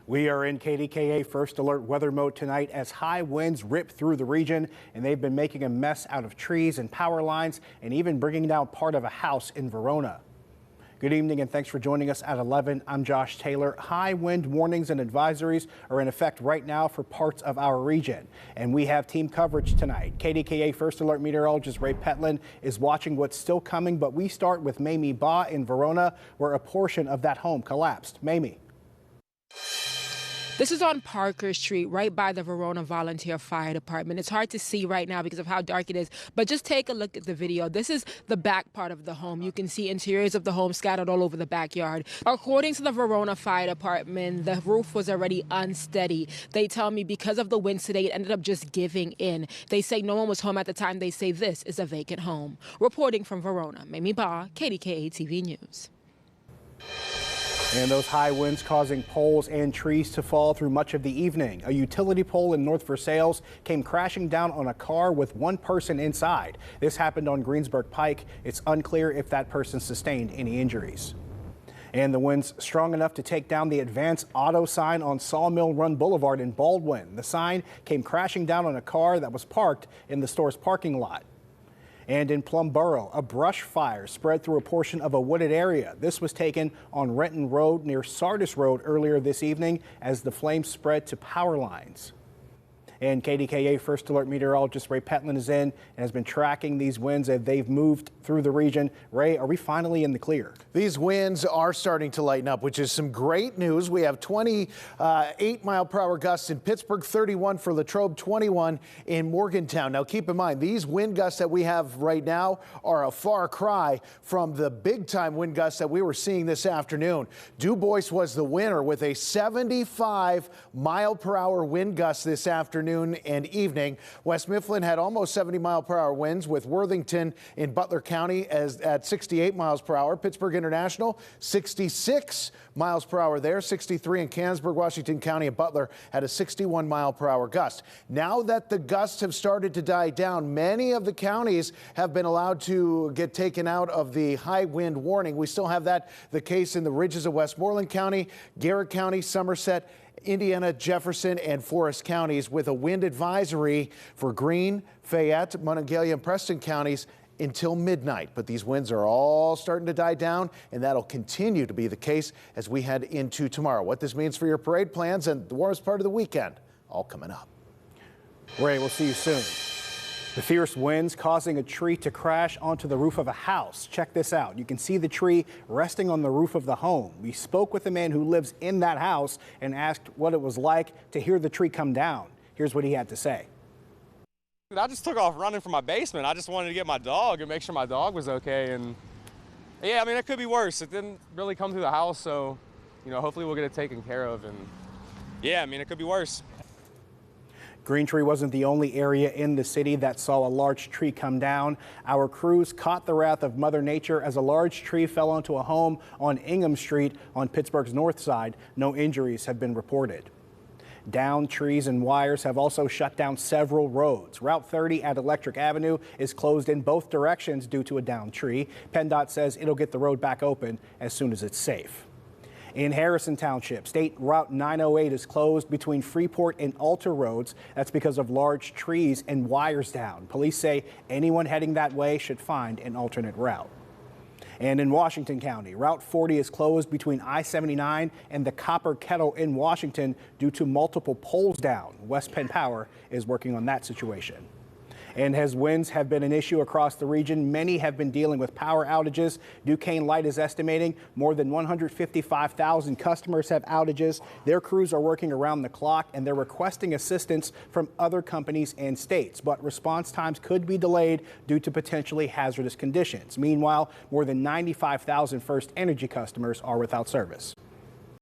We are in KDKA First Alert weather mode tonight as high winds rip through the region, and they've been making a mess out of trees and power lines and even bringing down part of a house in Verona. Good evening and thanks for joining us at 11. I'm Josh Taylor. High wind warnings and advisories are in effect right now for parts of our region, and we have team coverage tonight. KDKA First Alert meteorologist Ray Petlin is watching what's still coming, but we start with Mamie Ba in Verona, where a portion of that home collapsed. Mamie. This is on Parker Street, right by the Verona Volunteer Fire Department. It's hard to see right now because of how dark it is, but just take a look at the video. This is the back part of the home. You can see interiors of the home scattered all over the backyard. According to the Verona Fire Department, the roof was already unsteady. They tell me because of the winds today, it ended up just giving in. They say no one was home at the time. They say this is a vacant home. Reporting from Verona, Mamie Ba, KDKA-TV News. And those high winds causing poles and trees to fall through much of the evening. A utility pole in North Versailles came crashing down on a car with one person inside. This happened on Greensburg Pike. It's unclear if that person sustained any injuries. And the winds strong enough to take down the Advance Auto sign on Sawmill Run Boulevard in Baldwin. The sign came crashing down on a car that was parked in the store's parking lot. And in Plumboro, a brush fire spread through a portion of a wooded area. This was taken on Renton Road near Sardis Road earlier this evening as the flames spread to power lines. And KDKA First Alert meteorologist Ray Petlin is in and has been tracking these winds as they've moved through the region. Ray, are we finally in the clear? These winds are starting to lighten up, which is some great news. We have 28 mile-per-hour gusts in Pittsburgh, 31 for Latrobe, 21 in Morgantown. Now, keep in mind, these wind gusts that we have right now are a far cry from the big-time wind gusts that we were seeing this afternoon. Du Bois was the winner with a 75 mile-per-hour wind gust this afternoon and evening. West Mifflin had almost 70 mile-per-hour winds, with Worthington in Butler County at 68 miles per hour. Pittsburgh International, 66 miles per hour there. 63 in Canonsburg, Washington County, and Butler had a 61 mile-per-hour gust. Now that the gusts have started to die down, many of the counties have been allowed to get taken out of the high wind warning. We still have the case in the ridges of Westmoreland County, Garrett County, Somerset, Indiana, Jefferson, and Forest counties, with a wind advisory for Greene, Fayette, Monongalia, and Preston counties until midnight. But these winds are all starting to die down, and that'll continue to be the case as we head into tomorrow. What this means for your parade plans and the warmest part of the weekend, all coming up. Ray, we'll see you soon. The fierce winds causing a tree to crash onto the roof of a house. Check this out. You can see the tree resting on the roof of the home. We spoke with a man who lives in that house and asked what it was like to hear the tree come down. Here's what he had to say. I just took off running from my basement. I just wanted to get my dog and make sure my dog was okay. And yeah, I mean, it could be worse. It didn't really come through the house, so, hopefully we'll get it taken care of. And yeah, I mean, it could be worse. Green Tree wasn't the only area in the city that saw a large tree come down. Our crews caught the wrath of Mother Nature as a large tree fell onto a home on Ingham Street on Pittsburgh's north side. No injuries have been reported. Downed trees and wires have also shut down several roads. Route 30 at Electric Avenue is closed in both directions due to a downed tree. PennDOT says it'll get the road back open as soon as it's safe. In Harrison Township, State Route 908 is closed between Freeport and Alter roads. That's because of large trees and wires down. Police say anyone heading that way should find an alternate route. And in Washington County, Route 40 is closed between I-79 and the Copper Kettle in Washington due to multiple poles down. West Penn Power is working on that situation. And as winds have been an issue across the region, many have been dealing with power outages. Duquesne Light is estimating more than 155,000 customers have outages. Their crews are working around the clock, and they're requesting assistance from other companies and states. But response times could be delayed due to potentially hazardous conditions. Meanwhile, more than 95,000 First Energy customers are without service.